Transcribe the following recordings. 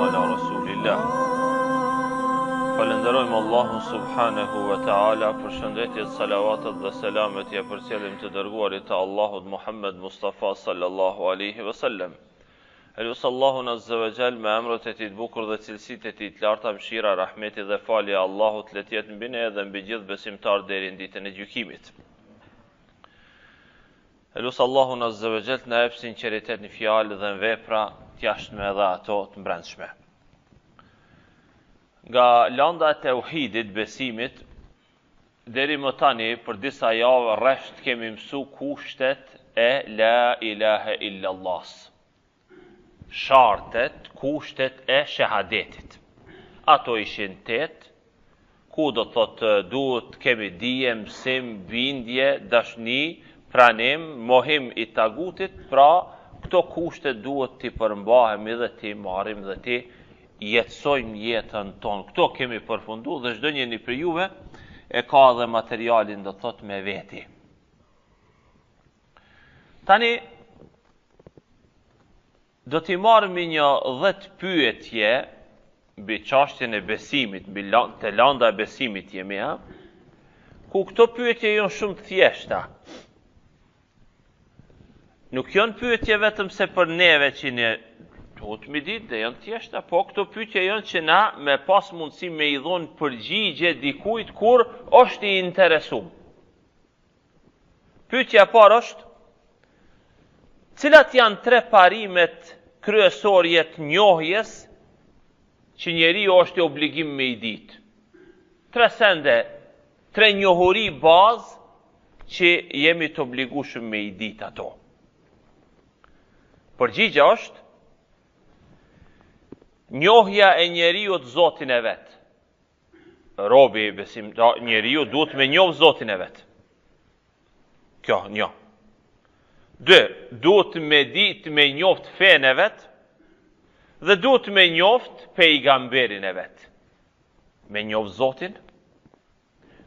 ala Rasulillah. Falenderojmë Allahun subhanahu wa ta'ala, për shëndetjet, salavatet dhe selamet ja përcjellim të dërguarit të Allahut Muhammed Mustafa sallallahu alaihi wasallam. Elusë Allahun azza wa jall me emrat e tij të bukur dhe cilësitë e tij të larta, mëshira, rahmeti dhe falja e Allahut le të jetë mbi ne dhe mbi gjithë besimtar deri në ditën e gjykimit. Elusë Allahun azza wa jall na jep sinqeritet në fjalë dhe në vepra, të jashtme dhe ato të mbrëmshme. Nga landa e tauhidit, besimit, deri më tani për disa javë rresht kemi mësu kushtet e la ilahe illallah. Shartet, kushtet e shahadetit. Ato ishin 8, ku do thotë duhet kemi dije, mësim, bindje, dashni, pranim, mohim i tagutit, pra këto kushtet duhet t'i përmbahemi dhe t'i marrim dhe t'i jetësojmë jetën tonë. Këto kemi përfundu dhe çdo njeri për juve e ka dhe materialin do thot me veti. Tani do t'i marrim një 10 pyetje mbi çështjen e besimit, mbi te landa e besimit jemi, ku këto pyetje janë shumë të thjeshta. Nuk janë pyetje vetëm se për neve që ne duhet mi ditë dhe janë thjeshta, po këto pyetje janë që na me pas mundësi me i dhonë përgjigje dikujt kur është i interesum. Pyetja e parë është: cilat janë 3 parimet kryesorje të njohjes që njeriu është i obligim me i ditë? 3 sende, 3 njohuri bazë që jemi të obligueshëm me i ditë ato. Përgjigja është: njohja e njeriu të Zotin e vet. Robi besimtar, njeriu duhet me njoh Zotin e vet. Kjo, një. 2, duhet me ditë me njoft fen e vet, dhe duhet me njoft pejgamberin e vet. Me njoft Zotin,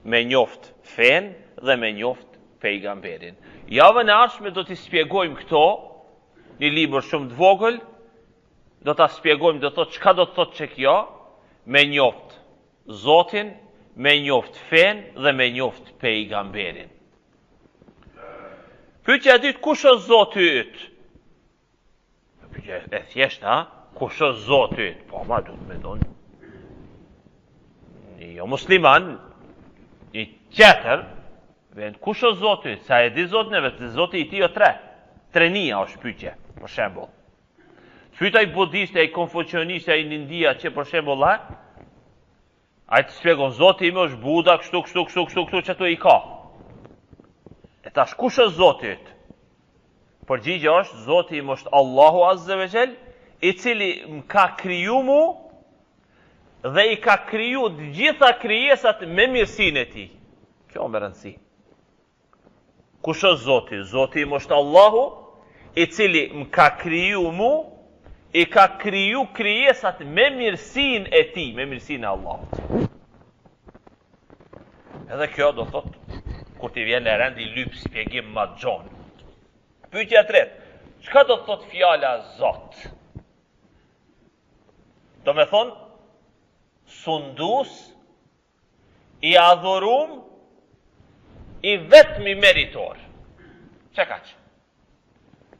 me njoft fen dhe me njoft pejgamberin. Javën e ardhshme do t'i shpjegojmë këto, një libër shumë të vogël, do ta shpjegojmë, do thot çka do të thotë që kjo, me njoft Zotin, me njoft fen dhe me njoft pejgamberin. Pyetja e dytë: kush është Zoti yt? Pyetja e thjeshtë, kush është Zoti yt? Po ma duhet me thonë jo musliman, i tjetër, vend kush është Zoti yt? Sa e di Zotin e vet, Zoti i tij o 3. Trenia është pyetje, për shembull. Pyetaj budiste, ai konfucioniste, ai në India që për shembull ai të shpjegon Zoti im është Buda, kështu që ato i ka. E tash kush është Zoti yt? Përgjigja është: Zoti im është Allahu azza wa jall, i cili më ka kriju mu dhe i ka kriju të gjitha krijesat me mirësinë e tij. Kjo më rëndësi. Kush është Zoti? Zoti im është Allahu, i cili më ka kriju mu, i ka kriju krijesat me mirësinë e tij, me mirësinë e Allahut. Edhe kjo do thot, kur t'i vjen e rendi lyp shpjegim ma gjon. Pyetja e tretë: çka do thot fjala Zot? Do me thon sundus, i adhurum, i vetmi meritor. Çka kaq?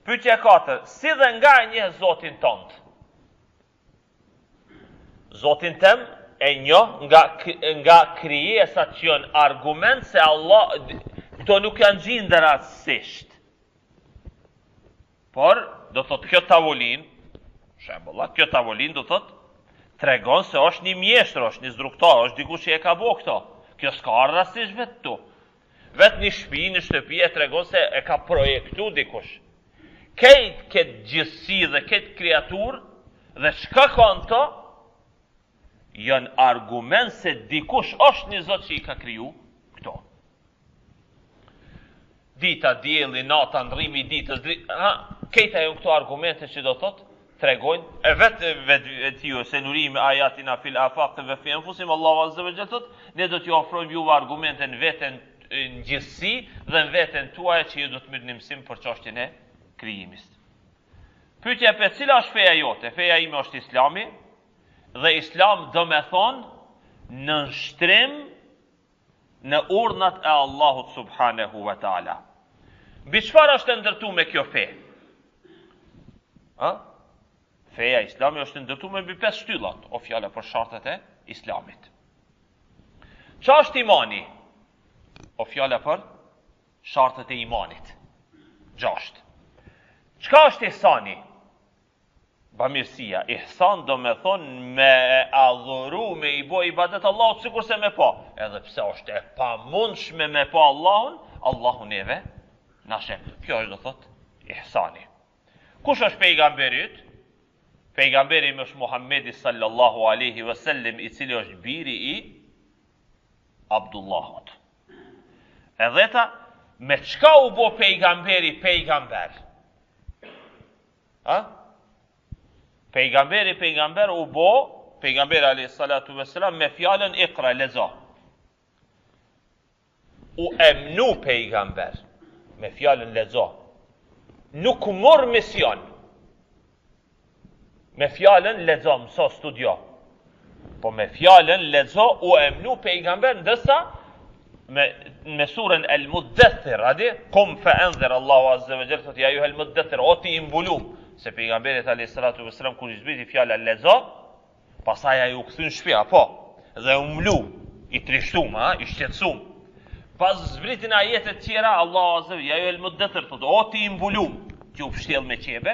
Pyetja e 4: si dhe nga e njeh Zotin tënd? Zotin tëm e njoh nga krijesat që janë argument se Allah, këto nuk janë gjindë rastësisht. Por, do thot kjo tavolin, shembull, kjo tavolin do thot tregon se është një mjeshtër, është një zruktar, është dikush që e ka bo këto. Kjo s'ka ardhur rastësisht vetë tu. Vetë një shtëpi e tregon se e ka projektu dikush. Këtë gjithësi dhe këtë kreatur dhe çka kanë to, janë argument se dikush është një Zot që i ka kriju këto. Dita, dielli, nata, ndrrimi i ditës, këta janë këto argumente që do thot tregojnë e vetë ju se nurimi ayatina fil afaq ve fi anfusim, Allahu azza wa jalla thot, ne do t'ju ofrojmë juve argumente në veten në gjithësi dhe në veten tuaja që ju do të merrni mësim për çështjen e krijimis. Pyetja e cila është feja jote? Feja ime është Islami, Dhe islam do me thonë në nështrim në urdhnat e Allahut subhanehu wa ta'ala. Mbi çfarë është ndërtu me kjo fe? Feja islami është ndërtu me mbi 5 shtyllat, o fjala për shartet e islamit. Qa është imani? O fjala për shartet e imanit. 6. Çka është ihsani? Bamirësia. Ihsan do me thonë me adhuru, me i bo ibadet Allahut sikur se me pa. Edhe pse është e pamundshme me pa Allahun neve na sheh. Kjo është do thotë ihsani. Kush është pejgamberi yt? Pejgamberi është Muhammedi sallallahu alaihi wasallam, i cili është biri i Abdullahut. Edhe ta me çka u bo pejgamberi pejgamber? Pejgamber u bo, pejgamberi alayhi salatu vesselam me fjalën iqra, lezo. U emnu pejgamber me fjalën lezo. Nuk mor mision. Me fjalën lezo, mëso studio. Po me fjalën lezo u emnu pejgamber, ndërsa me surën El-Muddathir, kum fa anzir, Allahu azza wa jalla thotë ja ayuha el-muddathir, o ti imbulum. Se pejgamberit alayhi salatu vesselam kur i zbriti fjala lezo, pastaj ai u kthyn në shtëpi, po, dhe u mlu, i trishtum, i shqetësum. Pas zbritin ajetet tjera, Allahu azza wa jalla ja ayuha el-muddathir thotë o ti imbulum, që u pështjell me qebe,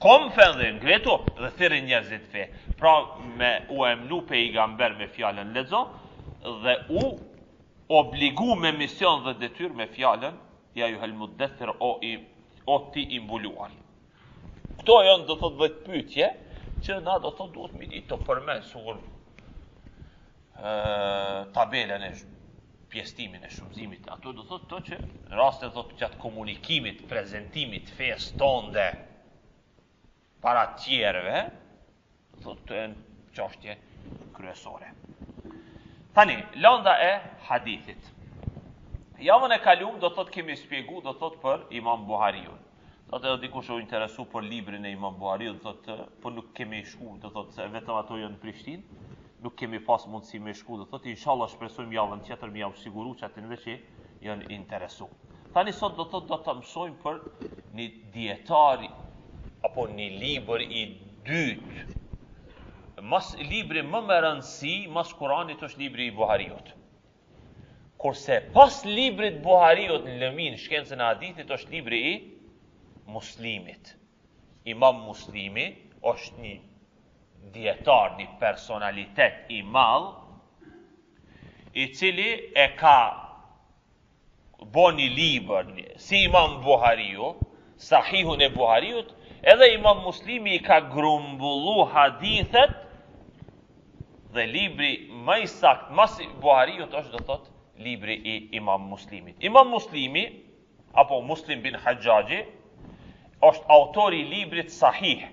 kom fëndhe, ngreto dhe thirrë njerëzit fe. Pra me u emnu pejgamber me fjalën lezo dhe u obligu me mision dhe detyr me fjalën ja ayuha el-muddathir, o ti imbuluar. Këto janë do thotë 10 pyetje që na do thotë duhet mi ditë të përmesur tabelën e pjestimin e shumëzimit. Ato do thotë to që në rast e thotë gjatë komunikimit, prezentimit, fesë tonde para tjerëve, do thotë të janë çështje kryesore. Tani, lënda e hadithit. Javën e kaluam do thotë kemi shpjegu do thotë për Imam Buhariun. Do të dikush u interesu për librin e Imam Buhariut, do thotë, po nuk kemi shku, do thotë se vetëm ato janë në Prishtinë, nuk kemi pas mundësi me shku, do thotë inshallah shpresojmë javën tjetër më javë siguru që atë që janë interesu. Tani sot do thotë do të mësojmë për një dietar apo një libër i dytë. Mas libri më me rëndësi, mas Kuranit është libri i Buhariut. Kurse pas librit Buhariut në lëmin shkencën e hadithit është libri i Muslimit. Imam Muslimi është një dietar, një personalitet i madh, i cili e ka bo një libër, si Imam Buhariu, Sahihun e Buhariut, edhe Imam Muslimi i ka grumbullu hadithet, dhe libri më i sakt mas Buhariut është do thot libri i Imam Muslimit. Imam Muslimi, apo Muslim bin Hajjaji, është autori i librit Sahih,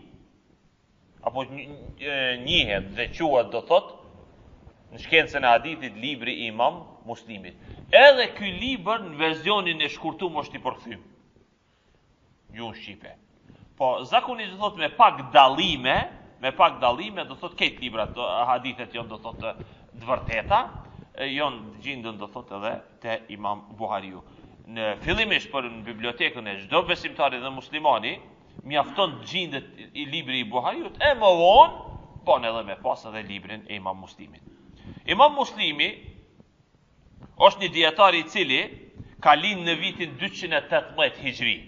apo njihet dhe quhet do thot në shkencën e hadithit libri i Imam Muslimit. Edhe ky libër në versionin e shkurtuar është i përkthyer gjuhën shqipe. Po zakonisht do thot me pak dallime do thot këtë librat hadithet janë do thot të vërteta, janë gjendën do thot edhe te Imam Buhariu. Në fillimisht për në bibliotekën e çdo besimtari dhe muslimani, mjafton gjendet i libri i Buhariut, e më vonë bon edhe me pas edhe librin e Imam Muslimit. Imam Muslimi është një dietar i cili ka lind në vitin 218 Hijri.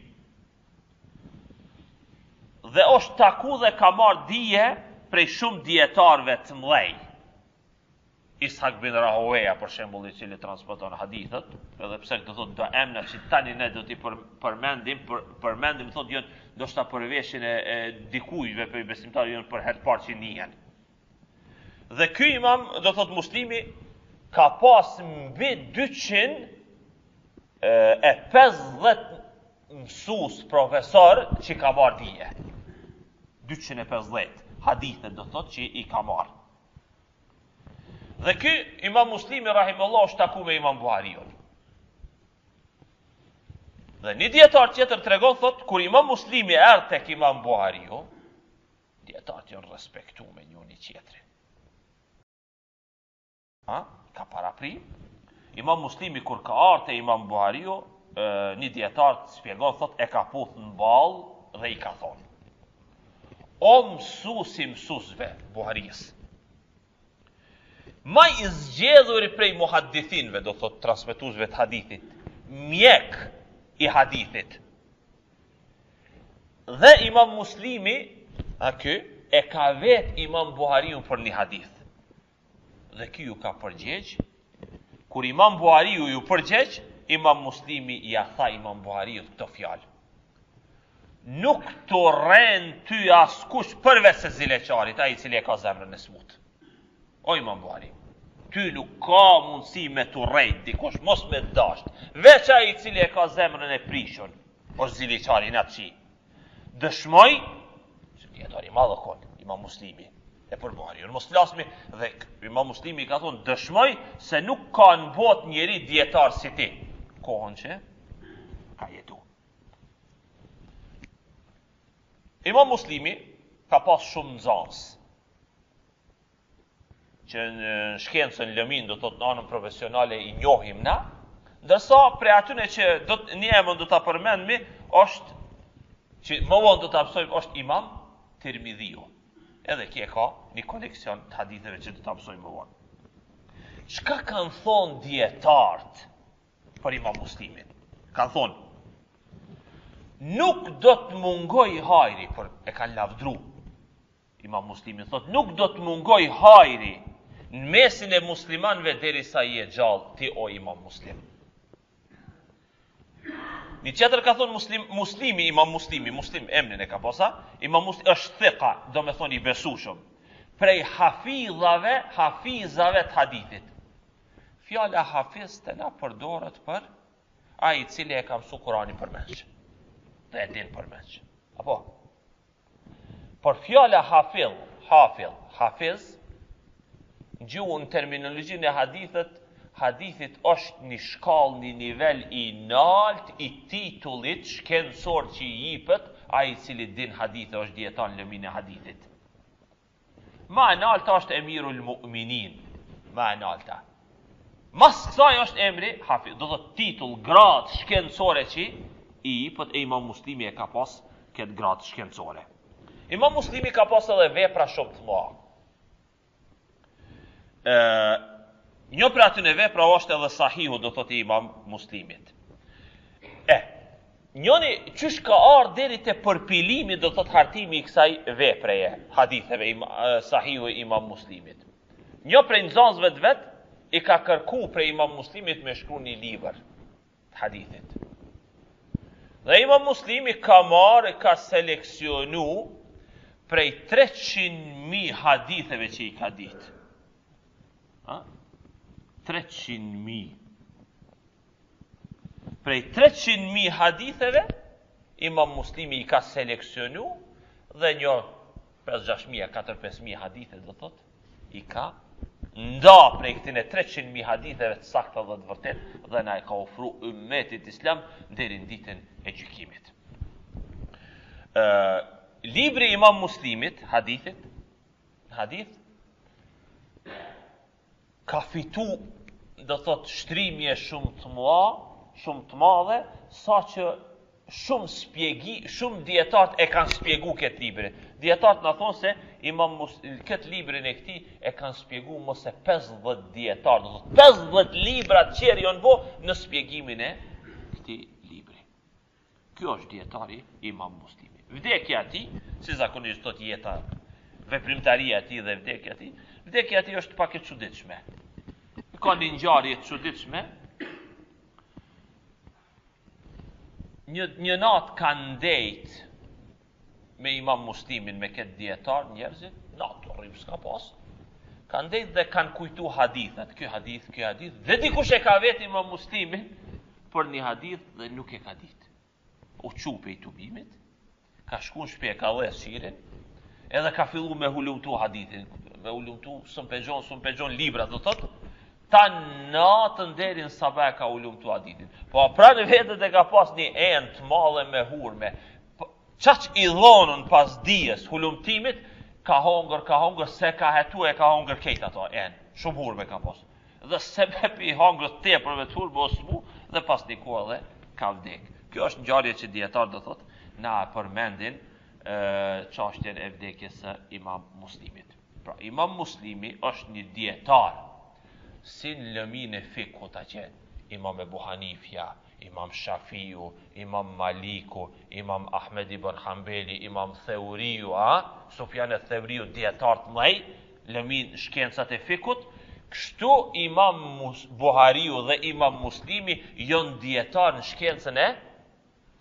Dhe është taku dhe ka marrë dije prej shumë dietarëve të mëdhej. Ishaq bin Rahoveja, për shembull, i cili transporton hadithet, edhe pse do thotë do emna që tani ne do t'i përmendim thotë janë ndoshta për veshin e dikujve për besimtarë janë për herë të parë që njihen. Dhe ky imam do thotë Muslimi ka pas mbi 250 mësues profesor që ka marrë dije. 250 hadithe do thotë që i ka marrë. Dhe ky Imam Muslimi rahimullahu është taku me Imam Buhariun. Dhe një dietar tjetër tregon thot kur Imam Muslimi erdhi tek Imam Buhariu, djetarët janë respektu me njëri tjetrin. Ka parapri. Imam Muslimi kur ka ardhur Imam Buhariu, një dietar shpjegon, thot e ka puth në ballë dhe I ka thonë: O mësusve Buharis, ma I zgjedhuri prej muhaddithinve, do thot transmetuesve të hadithit, mjek I hadithit. Dhe Imam Muslimi, e ka vet Imam Buhariu për një hadith. Dhe ky ju ka përgjegj. Kur Imam Buhariu ju përgjegj, Imam Muslimi ja tha Imam Buhariu këto fjalë: Nuk të rren ty askush përveç se zileqarit, ai I cili e ka zemrën e smut. O Imam Buhari, ty nuk ka mundësi me të rrejt dikush, mos me dasht, veç ai I cili e ka zemrën e prishun, është zileqari në atë qi. Dëshmoj, që djetari madhë konë, Imam Muslimi, e për Buhariu, mos flasmi, dhe Imam Muslimi ka thonë, dëshmoj se nuk ka në botë njeri djetar si ti, kohën që ka jetu. Imam Muslimi ka pas shumë nxënës, që në shkencën lëmin, do thot në anën profesionale I njohim na, ndërsa prej atyne që një emën do ta përmendmi, është që më vonë do ta mësojmë, është Imam Tirmidhiu. Edhe kje ka një koneksion të haditheve që do ta mësojmë më vonë. Çka kanë thonë dietarët për Imam Muslimin? Kanë thonë: Nuk do të mungoj hajri, për e kanë lavdru. Imam Muslimi thot, nuk do të mungoj hajri në mesin e muslimanëve derisa I e gjallë ti o Imam Muslim. Një tjetër ka thonë Muslimi, Imam Muslimi, Muslim emrin e ka posa, Imam Muslimi është thika, do me thonë I besueshëm, prej hafizave të hadithit. Fjala hafiz të na përdoret për ai I cili e ka mësu Kur'anin përmendsh. Dhe e din përmendsh. Apo? Por fjala hafiz, gjuhën në terminologjinë e hadithit është një shkallë, një nivel I nalt I titullit shkencor që I jipet ai I cili din hadithe, është dietar në lëmin e hadithit. Ma e nalta është Emirul Mu'minin, ma e nalta. Mas kësaj është emri hafiz, do të titull, grad shkencore që I jipet, e Imam Muslimi e ka pas këtë grad shkencore. Imam Muslimi ka pas edhe vepra shumë të mëdha. Një për atyne vepra është edhe sahihu, do thotë Imam Muslimit. Njëni qysh ka ardhur deri te përpilimi, do thotë hartimi I kësaj vepreje, haditheve sahihu Imam Muslimit. Një prej nxënësve të vet I ka kërku prej Imam Muslimit me shkruaj një libër të hadithit. Dhe Imam Muslimi ka marrë, ka seleksionu prej 300.000 haditheve që I ka ditë. 300.000. Prej 300.000 haditheve, Imam Muslimi I ka seleksionu dhe një 5-6.000, 4-5.000 hadithe, do thot, I ka nda prej këtine 300.000 haditheve të sakta dhe të vërtet, dhe na I ka ofru ummetit islam deri në ditën e gjykimit. Libri Imam Muslimit, hadith, ka fitu, do thot, shtrimje shumë të madhe, sa që shumë dietarët e kanë spjegu këtë librin. Dietarët na thonë se këtë librin e këtij e kanë spjegu mos e 50 dietarë, do thot 50 libra të tjerë janë bë në spjegimin e këtij libri. Ky është dietari Imam Muslimi. Vdekja e tij, si zakonisht thot jeta, veprimtaria e tij dhe vdekja e tij është pak e çuditshme. Ka një ngjarje të çuditshme. Një natë kanë ndejt me Imam Muslimin, me këtë dietar njerëzit, natë rrim s'ka pas. Kanë ndejt dhe kanë kujtu hadithet, ky hadith, dhe dikush e ka vetë Imam Muslimin për një hadith dhe nuk e ka ditë. U qupe I tubimit, ka shku në shtëpi, ka dhënë shirin, edhe ka fillu me hulumtu hadithin, me hulumtu sum pegjon libra, do thotë, ta natën deri në sabah ka hulumtu hadithin. Po pranë vetët e ka pas një enë të madhe me hurme. Çaq I dhonën pas dijes hulumtimit, ka hongër, se ka hetu e ka hongër kejt ato, shumë hurme ka posë. Dhe sebepi i hongër tepërve të hurme o smu, dhe pas një kohë dhe ka vdek. Kjo është ngjarje që dietar do thot, na përmendin çështjen e vdekjes së Imam Muslimit. Pra, Imam Muslimi është një dietar, si në lëmin e fikut atje, Imam Ebu Hanifja, Imam Shafiu, Imam Maliku, Imam Ahmed ibn Hanbeli, Imam Theuriu, Sufjan e Theuriu, dietar të mëdhej, lëmin shkencat e fikut. Kështu Imam Buhariu dhe Imam Muslimi janë dietar në shkencën e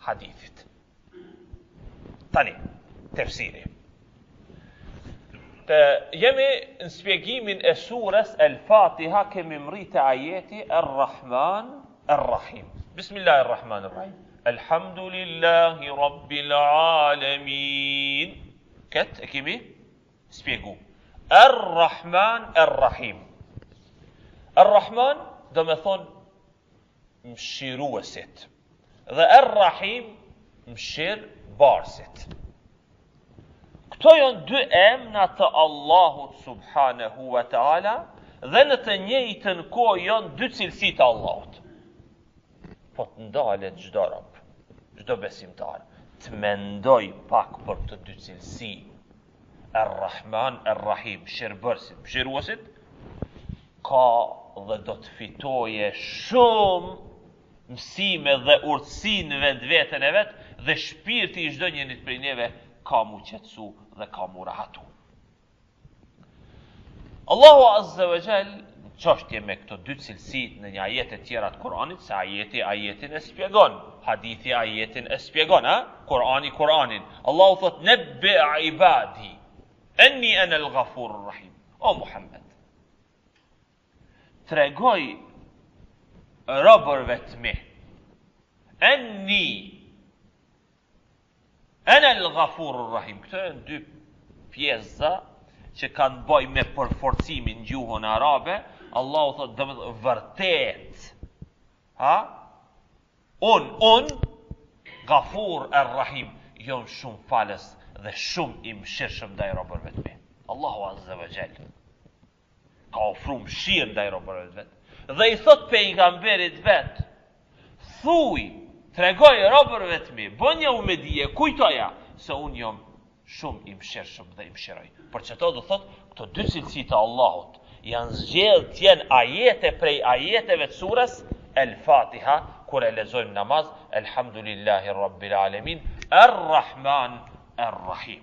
hadithit. Tani, tefsiri. Jemi në spjegimin e surës El-Fatiha, kemi mritë ajeti Ar-Rahman Ar-Rahim. Bismillahirrahmanirrahim. Elhamdulillahi Rabbil Alamin. Këtë e kemi spjegu. Ar-Rahman Ar-Rahim. Ar-Rahman do me thonë mshiruesit. Dhe Ar-Rahim mshirbarësit. Këto janë dy emra të Allahut subhanahu wa ta'ala dhe në të njëjtën kohë janë dy cilësi të Allahut. Po të ndalet çdo rob, çdo besimtar, të mendoj pak për të dy cilësi. Ar-Rahman, Ar-Rahim, mshirbarësit, mshiruesit, ka dhe do të fitoje shumë mësime dhe urtësi në vetveten e vet dhe shpirti i çdo njërit prej neve ka mu qetësu dhe ka mu rahatu. Allahu Azza wa Jall çështje me këto dy cilësi në një ajet e tjera të Kuranit, se ajetin e spjegon, hadithi ajetin e spjegon, Kurani Kuranin. Allahu thot nebbi ibadi enni ana al-Ghafurur Rahim. O Muhammed, tregoj robërve të mi, enni ana al-Ghafurur Rahim. Këto janë dy pjesa që kanë bëj me përforcimin gjuhën arabe. Allahu thot dhe vërtet, unë Ghafur ar-Rahim, jon shumë falës dhe shumë i mëshirshëm ndaj robërve të mi. Allahu Azza wa Jall ka ofru mëshirë ndaj robërve të vet. Dhe i thot pejgamberit vet, thuj, tregoj robërve të mi, bënja u me dije, kujtoja se unë jam shumë i mëshirshëm dhe i mëshiroj. Për që to do thot, këto dy cilësi të Allahut janë zgjedhë t'jen ajete prej ajeteve të surës El-Fatiha, kur e lexojmë namaz, Elhamdulillahi Rabbil Alamin, Ar-Rahman Ar-Rahim.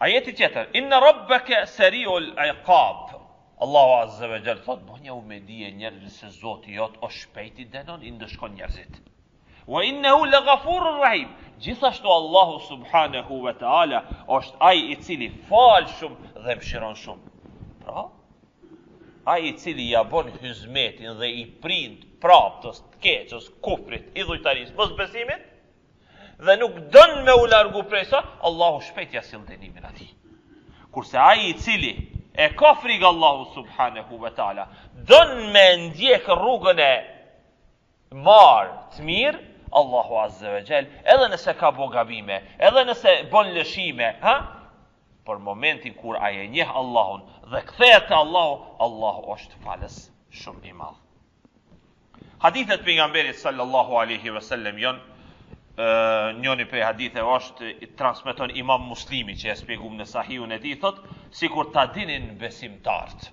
Ajeti tjetër, Inna Rabbaka Sari'ul Iqab. Allahu Azza wa Jall thot, bënja u me dije njerëzit se Zoti jot o shpejti denon i ndëshkon njerëzit. Wa innahu laghafurur rahim. Gjithashtu Allahu subhanahu wa ta'ala është ai i cili fal shumë dhe mëshiron shumë. Pra, ai i cili ja bën hizmetin dhe i prind praptës, të keqës, kufrit, idhujtarisë, mosbesimit, dhe nuk don me u largu prej sa, Allahu shpejt ja sill dënimin atij. Kurse ai i cili e ka frikë Allahu subhanahu wa ta'ala, don me ndjek rrugën e marë të mirë, Allahu Azza wa Jall, edhe nëse ka bo gabime, edhe nëse bon lëshime, për momentin kur aje njeh Allahun dhe kthehet te Allahu, Allahu është falës shumë i madh. Hadithet pejgamberit sallallahu alaihi wasallam janë njëri prej hadithe është i transmeton Imam Muslimi, që e shpjegum në Sahihun e tij, thot, sikur ta dinin besimtarët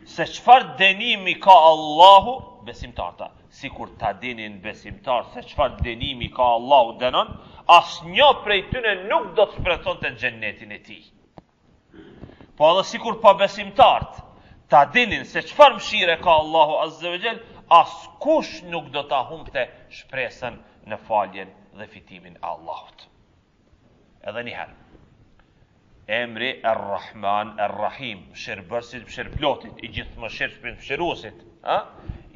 se çfarë dënimi ka Allahu besimtarta, sikur ta dinin besimtar se çfarë dënimi ka Allahu dënon, asnjë prej tyre nuk do të shpresonte xhennetin e tij. Po edhe sikur pa besimtart ta dinin se çfarë mëshire ka Allahu Azza wa Jall, askush nuk do ta humbte shpresën në faljen dhe fitimin e Allahut. Edhe një herë, emri Ar-Rahman Ar-Rahim, mëshirbërësit, mëshirplotit, i gjithë mëshiruesit,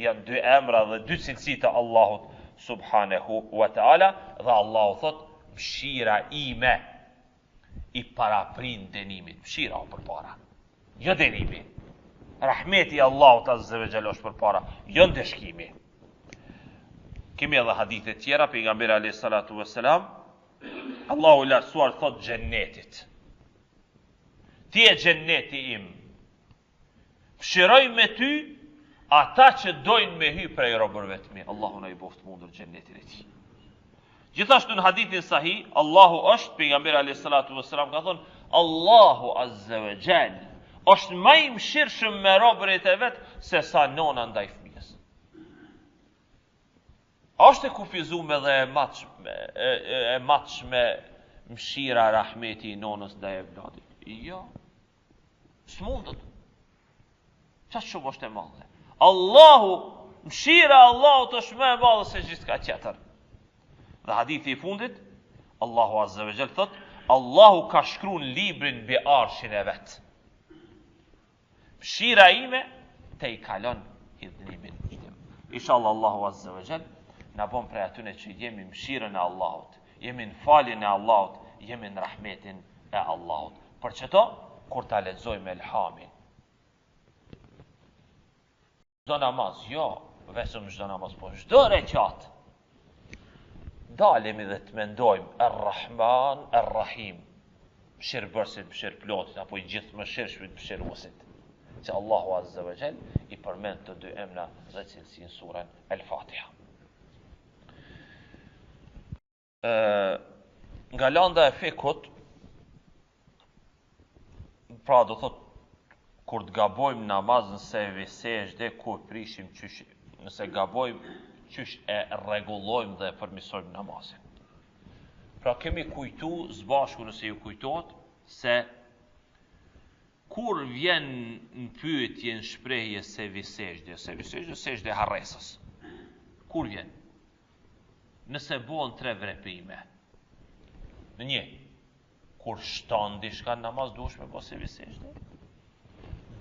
janë dy emra dhe dy cilësi të Allahut subhanahu wa ta'ala, dhe Allahu thot, mëshira ime i paraprin dënimit. Mëshira o përpara, jo dënimi. Rahmeti Allahut Azza wa Jall është përpara, jo ndeshkimi. Kemi edhe hadithe tjera, pejgamberi alayhi salatu wassalam Allahu lartësuar thot xhennetit. Ti e xhenneti im. Fshiroj me ty ata që dojnë me hy prej robërve të mi. Allahu na i boft mundur xhennetin e tij. Gjithashtu në hadithin sahih, Allahu është, pejgamberi alayhis salatu vesselam ka thonë, Allahu azza wa jall është më i mëshirshëm me robërit e vet se sa nona ndaj fëmijës. Është e kufizuar dhe e matshme mëshira rahmeti i nonës ndaj evladit. Jo. S'mundet. Çfarë shumë është e madhe. Allahu, mëshira Allahut është më e madhe se gjithçka tjetër. Dhe hadithi i fundit, Allahu azza wa jall thot, Allahu ka shkruar librin mbi arshin e vet. Mëshira ime te i kalon hidhnimin. Inshallah Allahu azza wa jall na bën prej atyre që jemi mëshirën e Allahut, jemi në faljen e Allahut, jemi në rahmetin e Allahut. Për çeto, kur ta lexojmë elhamin. Çdo namaz, jo, vetëm çdo namaz, po çdo rekat. Dalemi dhe të mendojmë Ar-Rahman, Ar-Rahim. Mëshirbërësit, mëshirëplotit, apo i gjithë mëshirshmit, mëshiruesit. Që Allahu azza wa jall i përmend të dy emra dhe cilësinë surën El-Fatiha. Nga landa e fikut, pra do thot, kur të gabojmë namazën se visejde, kur prishim qysh, nëse gabojmë qysh e rregullojmë dhe e përmisojmë namazin. Pra kemi kujtu, zbashku nëse ju kujtohet, se kur vjen në pyetje në shprehje se visejde harresës. Kur vjen? Nëse bën 3 veprime. Në një, kur shton diçka në namaz duhesh me bë se visejde.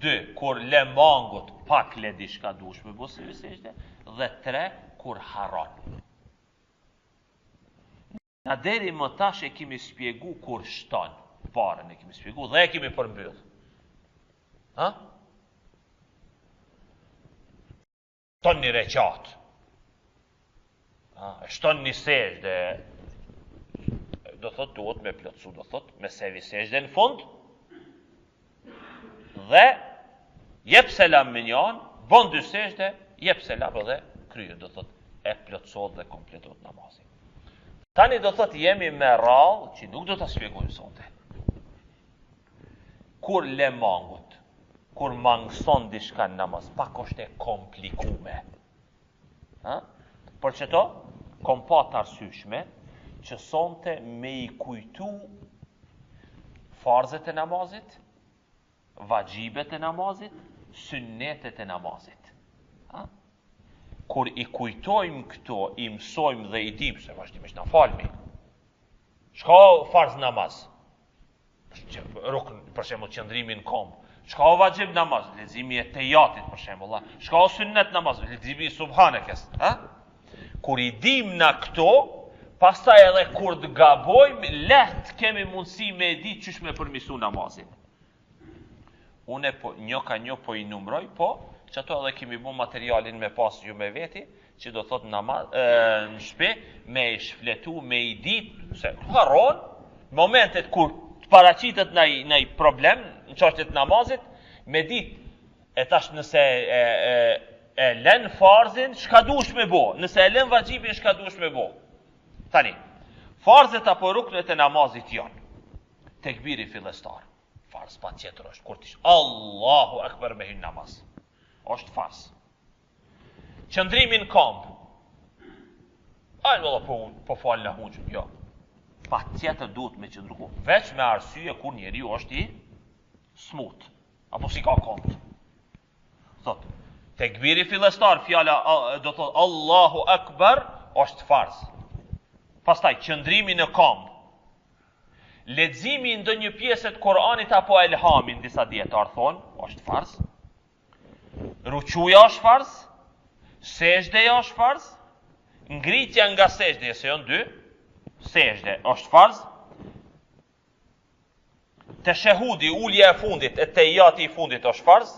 2, kur le mangut pak le diçka duhesh me bë se visejde. Dhe 3, kur haron. Na deri më tash e kemi shpjegu kur shton. Parën e kemi shpjegu dhe e kemi përmbyll. Ha? Shton një reqat. Shton një sejdë. Do thot duhet me plotsu, do thot me sevi sejdë në fund. Dhe jep selam minjan, bon 2 sejdë, jep selam dhe kryer, do thot e plotësot dhe kompletot namazin. Tani do thot jemi me rall që nuk do ta shpjegojmë sonte. Kur le mangut, kur mangëson diçka në namaz, pak është e komplikume. Ha? Por çeto, kom pa të arsyeshme që sonte me i kujtu farzet e namazit, vajibet e namazit, sunnetet e namazit. Ha? Kur i kujtojmë këto, i mësojmë dhe i dim se vazhdimisht na falmi. Çka farz namaz? Rukn, për shembull, qëndrimi në komb. Çka vajib namaz? Leximi e tejatit për shembull. Çka sunnet namaz? Leximi i subhanekes, ha? Kur i dim na këto, pastaj edhe kur të gabojmë, lehtë kemi mundësi me di çish me përmisu namazin. Unë një po i numroj, po që ato edhe kemi bu materialin me pas ju me veti, që do thot namaz, në shpe, me i shfletu, me i dit, se haron, momentet kur të paraqitet në i problem, në çështjet namazit, me dit, e tash nëse e len farzin, shka dush me bo, nëse e len vajibin, shka dush me bo. Tani, farzet apo ruknet e namazit janë, tekbiri fillestar, farz pa tjetër është, kur tish, Allahu akbar me hin namaz. Është farz. Qëndrimi në komb. Ajnë valla po falë në hunqëm, jo. Pa tjetër duhet me qëndru. Veç me arsye kur njeriu është i smut. Apo si ka komb. Thot, tekbiri fillestar, fjala do thot Allahu akbar, është farz. Pastaj qëndrimi në komb. Leximi në ndonjë pjesë të Kuranit apo elhamin, disa dietar thonë, është farz. Rukuja është farz, sejdja është farz, ngritja nga sejdja, se janë 2, sejdja është farz, teshehudi, ulja e fundit, e tejati i fundit është farz,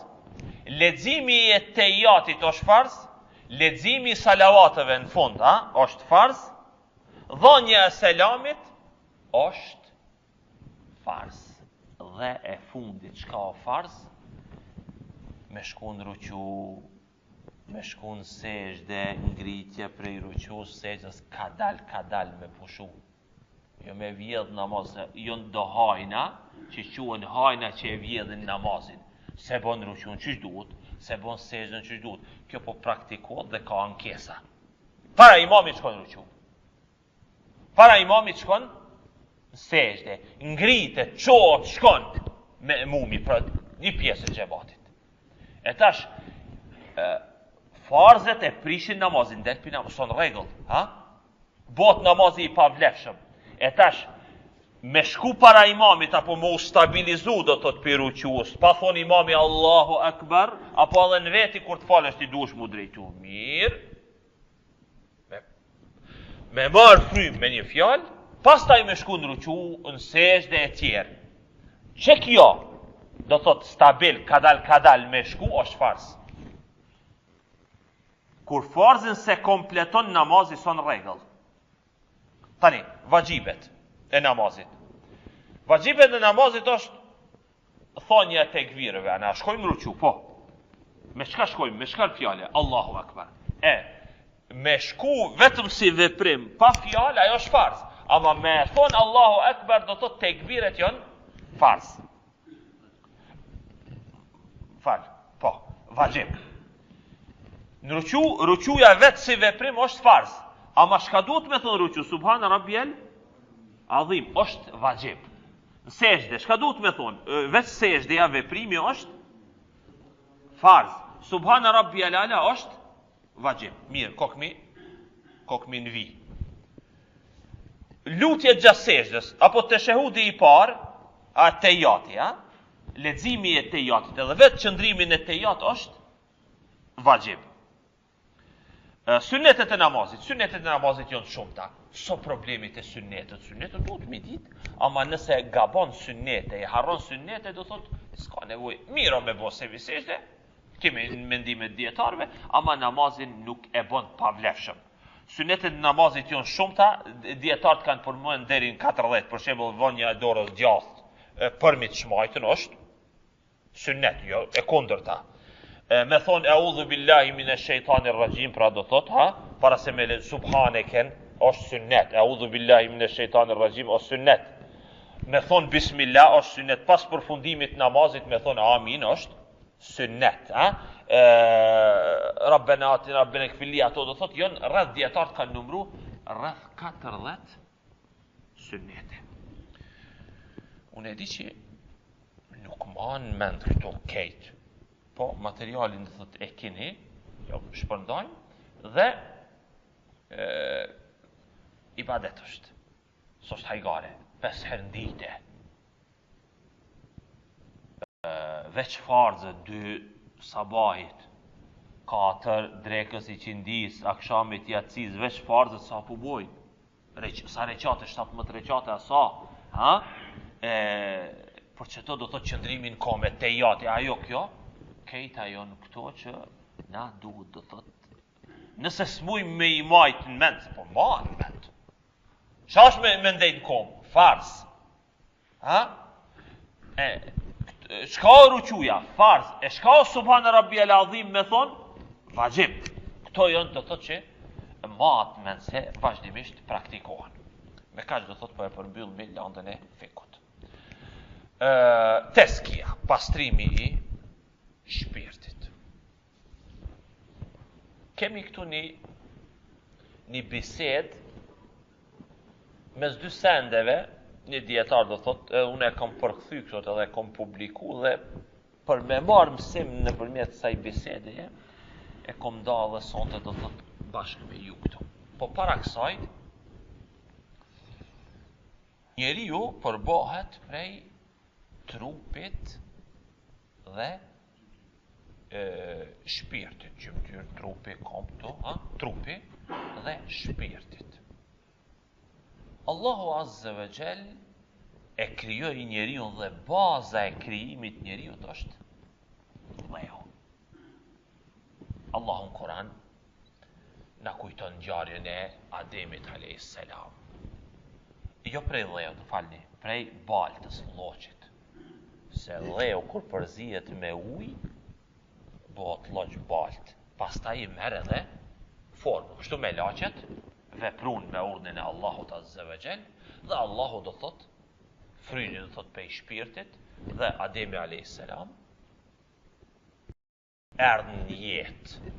leximi e tejatit është farz, leximi i salavateve në fund, është farz, dhënia e selamit është farz. Dhe e fundit, çka o farz? Me shku në ruku, me shku në sejdë, ngritje prej rukus, sejdës, ka dal me pushu. Jo me vjedh namazin, jo në do hajna, që quhen hajna që e vjedhin namazin. Se bon rukun qysh duhet, se bon sejdën qysh duhet. Kjo po praktikohet dhe ka ankesa. Para imamit shkon ruku. Para imamit shkon sejdë, ngritet, çohet, shkon me mumi për një pjesë të xhamatit. E tash farzet e prishin namazin, del pi namaz son rregull, ha? Bot namazi i pavlefshëm. E tash me shku para imamit apo me u stabilizu do të pi rukuos, pa thon imami Allahu Akbar, apo edhe në veti kur të falesh ti duhesh mu drejtu mirë. Me marr frym me një fjalë, pastaj me shku në ruku, në sejdë e tjerë. Çe kjo do thot stabil, kadal me shku, është farz. Kur farzin se kompleton namazi son rregull. Tani, vajibet e namazit. Vajibet e namazit është thonja e tekbirëve, ana shkojmë ruku, po. Me çka shkojmë? Me çka fjalë? Allahu Akbar. Me shku vetëm si veprim, pa fjalë, ajo është farz. Ama me thon Allahu Akbar do thot tekbiret janë farz. Po, vajib. Në rukuja vetë si veprim është farz. Ama shka duhet me thonë ruku, subhana rabbiyal azim, është vajib. Në sejdë, shka duhet me thonë? Vetë sejdëja veprimi është farz. Subhana rabbiyal ala është vajib. Mirë, kokmi në vi. Lutje gjatë sejdës, apo të shehudi i parë, a tejati, leximi e tejatit, edhe vetë qëndrimin e tejat është vajib. Sunnetet e namazit janë shumëta. So problemit e sunnetet duhet me ditë, ama nëse gabon sunnete, e harron sunnete, do thot, s'ka nevojë. Mira me bo se visejde, kemi në mendimet dietarëve, ama namazin nuk e bën pavlefshëm. Sunnetet e namazit janë shumëta, dietarët kanë përmendur deri në 40, për shembull vënia e dorës gjathë përmit shmajtën është sunnet, jo e kundërta. Me thonë eudhu billahi minash shejtanir rajim, pra do thot, para se me le subhaneken, është sunnet. Eudhu billahi minash shejtanir rajim, është sunnet. Me thonë bismillah, është sunnet. Pas përfundimit namazit, me thonë amin, është sunnet. Rabbena atina, rabbena kfili, ato do thot, jonë rreth dietarët kanë numru, rreth 40 sunnete. Unë e di që nuk manë mend këto kejtë. Po, materialin dhe thot e kini, jo shpërndajmë, dhe ibadet është. Së është hajgare, 5 herë ndite. Veç farzë, 2 sabahit, 4 drekës i qindis, akshamit jatësis, veç farzët sa pu boj. Sa reqate, 17 reqate asa. Për që to do thot qëndrimin kome, te jati, ajo kjo, kejta jonë këto që na duhet do thot. Nëse s'muj me i majtë në mend, po ma në mend. Qa është me ndejnë komë? Farz. Shka o ruquja? Farz. E shka o subhanë rabbiyal azim me thonë? Vajib. Këto jonë do thot që ma atë mend se vazhdimisht praktikohen. Me kaq do thot po e përmbyll me landën e fikut. Teskia, pastrimi i shpirtit. Kemi këtu një bised mes 2 sendeve, një dietar do thot, unë e kam përkthy këto edhe kam publiku dhe për me marrë mësim nëpërmjet kësaj bisede, e kam dalë dhe sonte do thot bashkë me ju këtu. Po para kësaj, njeriu përbohet prej trupit dhe shpirtit, që më tyrë trupi, kom këto, trupi dhe shpirtit. Allahu Azze ve Gjell e krijoi njeriu dhe baza e krijimit njeriu është lejo. Allahu në Kur'an na kujton ngjarjen e Ademit alayhis salam. Jo prej dheu, të falni, prej baltës, lloqit. Se dheu kur përzihet me ujë, bëhet lloq balt. Pastaj I merr edhe formë. Kështu me laqet, veprun me urdhnin e Allahut Azza wa Jall, dhe Allahu do thot, fryni do thot prej shpirtit, dhe Ademi alayhis salam erdhën në jetë.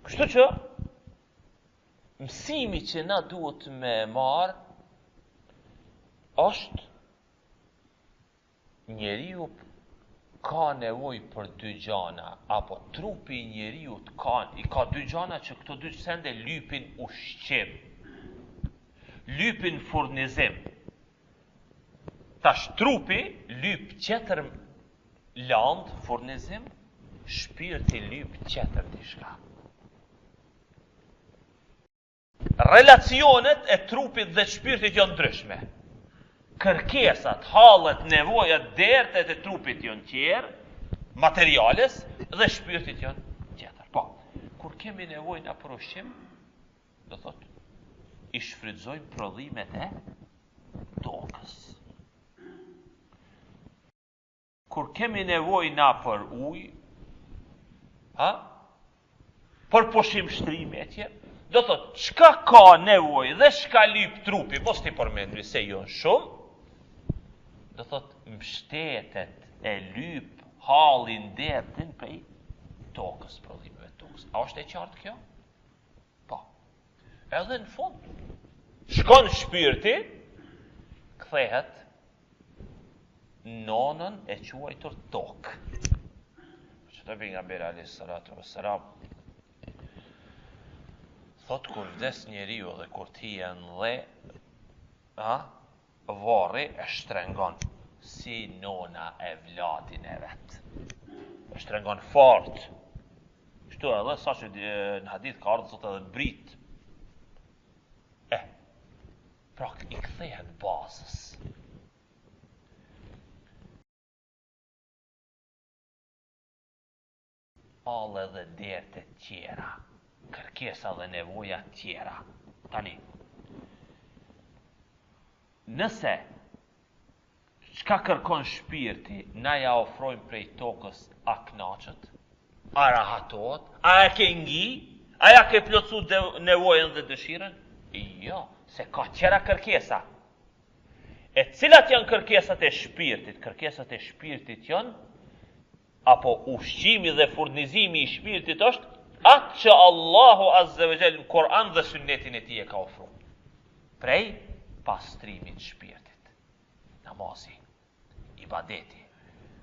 Kështu që mësimi që na duhet me marr është njeriu ka nevojë për dy gjana, apo trupi I njeriu ka dy gjana që këto dy sende lypin ushqim, lypin furnizim. Tash trupi lyp qetër land, furnizim, shpirti lyp qetër diçka. Relacionet e trupit dhe shpirtit janë ndryshme. Kërkesat, hallet, nevojat, dertet e trupit janë tjerë, materiales, dhe shpirtit janë tjetër. Po, kur kemi nevojë na për ushqim, do thot, I shfrytëzojmë prodhimet e tokës. Kur kemi nevojë na për ujë, për pushim shtrimi etj, do thot, çka ka nevojë dhe çka lyp trupi, mos ti përmendni se janë shumë, do thot, mbështetet e lyp hallin dertin prej tokës, prodhimeve të tokës. A është e qartë kjo? Po. Edhe në fund, shkon shpirti, kthehet nonën e quajtur tokë. Që të pejgamberi alayhis salatu wassalam thot kur vdes njeriu dhe kur thihen dhe varri e shtrengon si nona e vladin e vet. E shtrengon fort. Kështu edhe sa që në hadith ka ardhur sot edhe brit. Pra I kthehet bazës. Alle dhe derte tjera, kërkesa dhe nevoja tjera. Tani, nëse çka kërkon shpirti, na ja ofrojmë prej tokës, a knaqet, a rahatohet, a e ke ngi, a ja ke plotsu nevojën dhe dëshirën? Jo, se ka tjera kërkesa. E cilat janë kërkesat e shpirtit? Kërkesat e shpirtit janë, apo ushqimi dhe furnizimi I shpirtit është atë që Allahu Azza wa Jall në Kur'an dhe sunnetin e tij e ka ofruar. Prej pastrimit shpirtit. Namazi, ibadeti,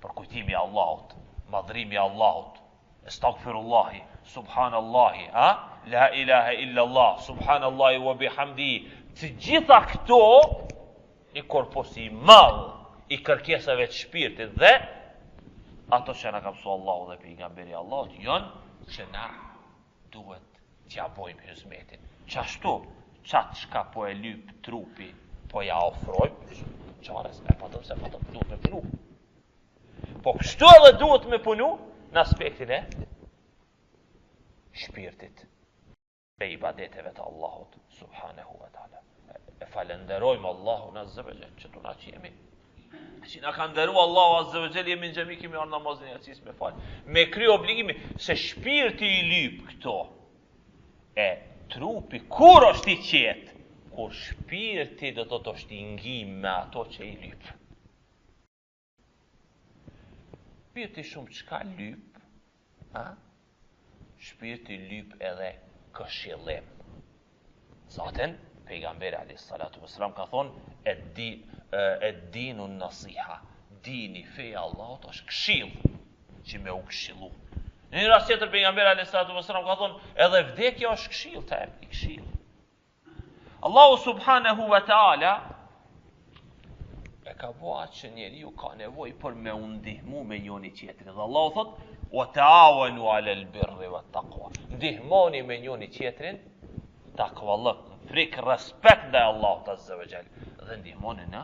përkujtimi Allahut, madhrimi Allahut, astaghfirullahi, subhanallahi, la ilaha illa Allah, subhanallahi wa bihamdihi. Të gjitha këto I korposi madh I kërkesave të shpirtit dhe ato që na ka mësuar Allahu dhe pejgamberi Allahut janë që na duhet t'ja bojmë hizmetin. Qashtu, qatë shka po e lyp trupi, po ja ofrojmë, qares, patëm se patëm, duhet me punu. Po kështu edhe duhet me punu në aspektin e shpirtit, e ibadeteve të Allahut, subhanahu wa ta'ala. E falenderojmë Allahun Azza wa Jall që tu na që jemi. Që na ka nderu Allahu Azza wa Jall, jemi në xhami, kemi ardhur namazin e yacis me fal. Me kry obligimi se shpirti I lyp këto. E trupi kur është I qetë, kur shpirti do të është I ngim me ato që I lyp. Shpirti shumë çka lyp, shpirti lyp edhe këshillim. Zaten pejgamberi alayhis salatu wassalam ka thonë dinu nasiha, dini feja Allahut është këshill që me u këshillu. Në një rast tjetër pejgamberi alayhis salatu wassalam ka thonë edhe vdekja është këshill, ta e këshill. Allahu subhanahu wa ta'ala e ka bua që njeriu ka nevojë për me u ndihmu me njëri tjetrin. Dhe Allahu thot: "Wa ta'awanu 'alal birri wat taqwa." Ndihmoni me njëri tjetrin takvallëk, frikë, respekt ndaj Allahut Azza wa Jall dhe ndihmoni në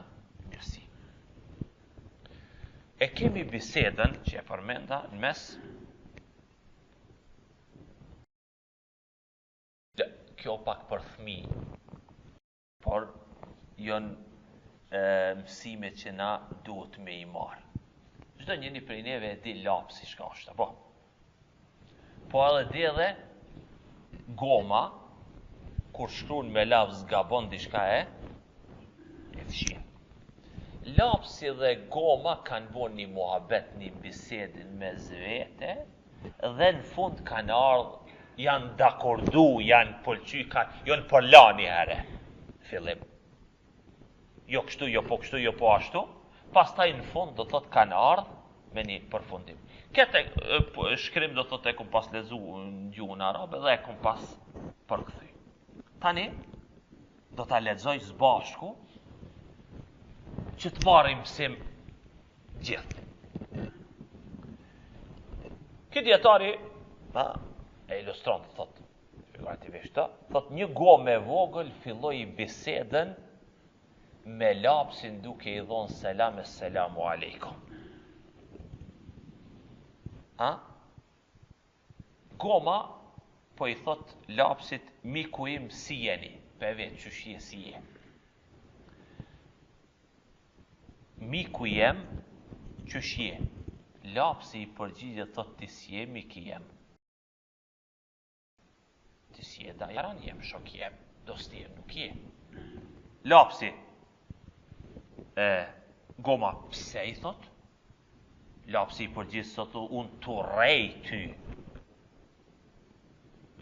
mirësi. E kemi bisedën që e përmenda në mes. Kjo pak për fëmijë. por janë mësime që na duhet me i marë. Çdo njëri prej neve e di lapsi çka është, apo? Po edhe di edhe goma, kur shkruan me lafz gabon diçka e fshin. Lapsi dhe goma kanë bo një muhabet, një bisedin me zvete, dhe në fund kanë ardhë, janë dakordu, janë pëlqy, janë përla një herë, fillim. Jo kështu, jo po kështu, jo po ashtu, pastaj në fund do thot kanë ardhë me një përfundim. Këtë shkrim do thot e kum pas lezu në gjuhën arabe dhe e kum pas përkthy. Tani, do ta lexoj së bashku, që të marrim mësim gjithë. Ky dietari e ilustron thot, figurativisht, thot një gomë e vogël filloi bisedën me lapsin duke i thonë selam e selamu alejkum. Goma po i thot lapsit miku im si jeni, pe vetë që shje si je. Miku jem që shje. Lapsi i përgjigje thot ti si je, miki jem. Ti si je da jaran jem, shok jem, dosti jem nuk je. Lapsi goma pse i thot? Lapsi i përgjigje thot unë të rej ty.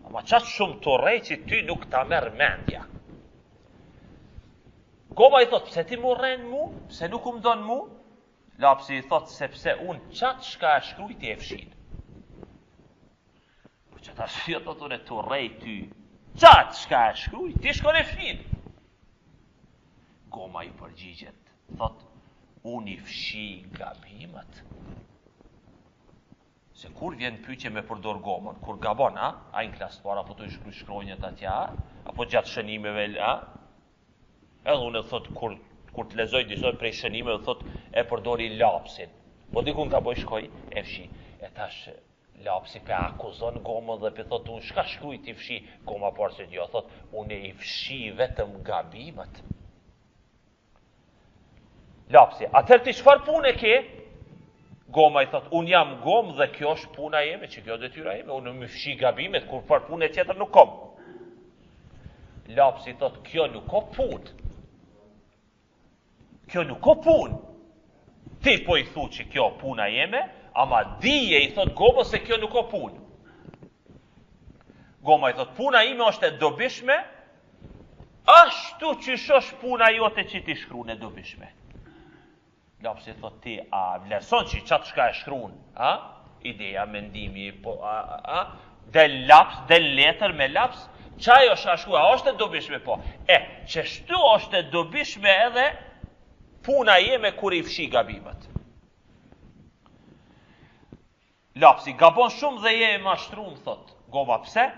Ama qatë shumë të rej që ty nuk ta merë mendja. Goma i thot, pse ti mu rren mu? Pse nuk më donë mu? Lapsi i thot, sepse unë qatë shka e shkrujt i e fshin. Po qatë ashtë thot unë e të rej ty. Qatë shka e shkrujt, ti shkon e fshin. Goma i përgjigjet, thot, unë i fshi gabimet. Se kur vjen pyetje me përdor gomën, kur gabon, a në klasë para, apo të i shkronjët atja, apo gjatë shënimeve, edhe unë e thot, kur të lezoj disa prej shënimeve, thot, e përdori lapsin. Po dikun ka boj shkoj, e fshi. E tash, lapsi pe akuzon gomën dhe pe thot, unë shka shkrujt i fshi, goma parë se jo, thot, unë i fshi vetëm gabimet. Lapsi, atër ti çfarë punë ke? Goma i thot, unë jam gomë dhe kjo është puna jeme, që kjo detyra jeme, unë më fshi gabimet, kur për punë tjetër nuk kom. Lapsi i thot, kjo nuk ka punë. Kjo nuk ka punë. Ti po i thu që kjo puna jeme, ama dije i thot goma se kjo nuk ka punë. Goma i thot, puna ime është e dobishme, ashtu që shosh puna jote që ti shkru në dobishme. Lapsi thot ti, a vlerëson që qatë shka e shkruun, ideja, mendimi, del laps, del letër me laps, qaj është a shkru, a është e dobishme po? Që shtu është e dobishme edhe puna jeme kur i fshi gabimet. Lapsi, gabon shumë dhe je e mashtrum, thot, goma pse?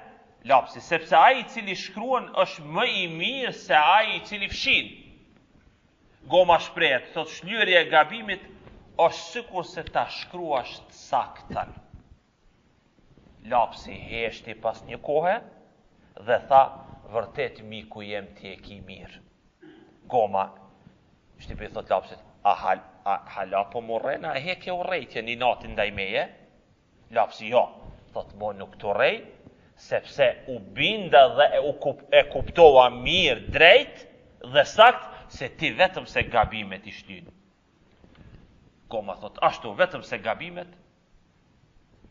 Lapsi, sepse ai i cili shkruan është më i mirë se ai i cili fshin. Goma shprehet, thot shlyerja e gabimit është sikur se ta shkruash saktën. Lapsi heshti pas një kohe dhe tha, vërtet miku jem ti e ki mirë. Goma, shtipi thot lapsit, hala po më rrena, e heke u rejtje një natin ndaj meje? Lapsi, jo, thot mo nuk të rej, sepse u binda dhe e kuptova mirë drejt dhe sakt, se ti vetëm se gabimet i shtyn. Goma thot, ashtu vetëm se gabimet,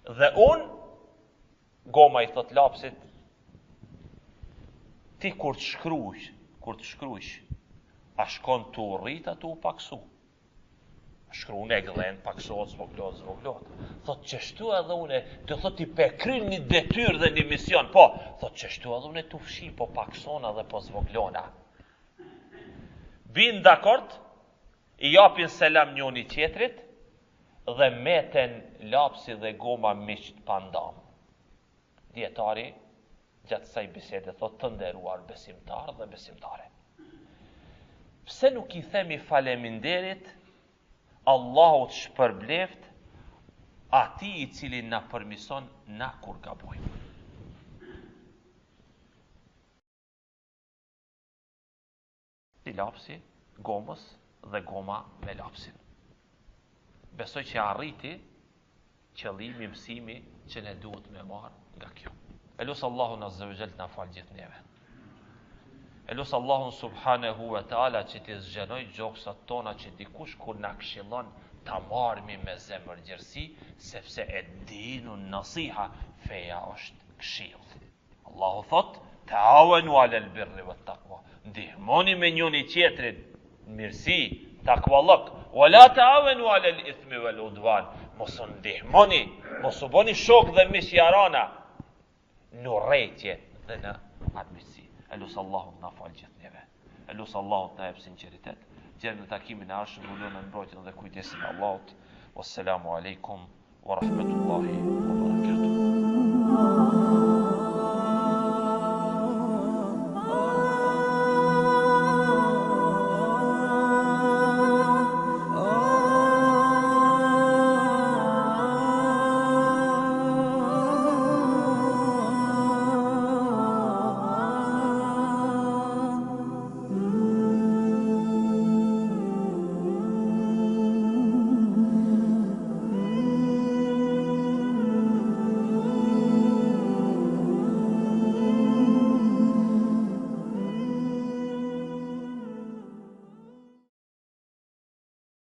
dhe unë, goma i thot lapsit, ti kur të shkrujsh, a shkon të rrit atu u paksu. Shkru në glen, paksot, zvoglot. Thot, qështu edhe une, të thot ti pe kryn një detyr dhe një mision, po, thot, qështu edhe une të fshi, po paksona dhe po zvoglona. Bin dakord, i japin selam njoni tjetrit, dhe meten lapsi dhe goma miqt pandam. Dietari, gjatë saj bisede, thot të nderuar besimtar dhe besimtare. Pse nuk i themi faleminderit, Allahut shpërbleft, ati i cili na përmison na kur gabojmë. këtij lapsi, gomës dhe goma me lapsin. Besoj që arriti qëllimi, mësimi që ne duhet me marë nga kjo. E lusë Allahun Azza wa Jall të na falë gjithë neve. E lusë Allahun Subhanehu wa Ta'ala që t'i zgjenoj gjoksat tona që dikush kur na këshillon ta marmi me zemër gjerësi, sepse e dinu nasiha, feja është këshill. Allahu thot, ta'awanu 'alal birri wat taqwa. Ndihmoni me njëri tjetrin mirësi, takvallëk, wala ta'awanu 'alal ithmi wal udwan. Mos u ndihmoni, mos u bëni shok dhe misjarana në rrejtje dhe në armiqësi. Elusë Allahut na falë gjithë neve. Elusë Allahut na jep sinqeritet. Gjerë në takimin e arshëm, ulon në mbrojtjen dhe kujdesin e Allahut. Wassalamu alaikum wa rahmatullahi wa barakatuh.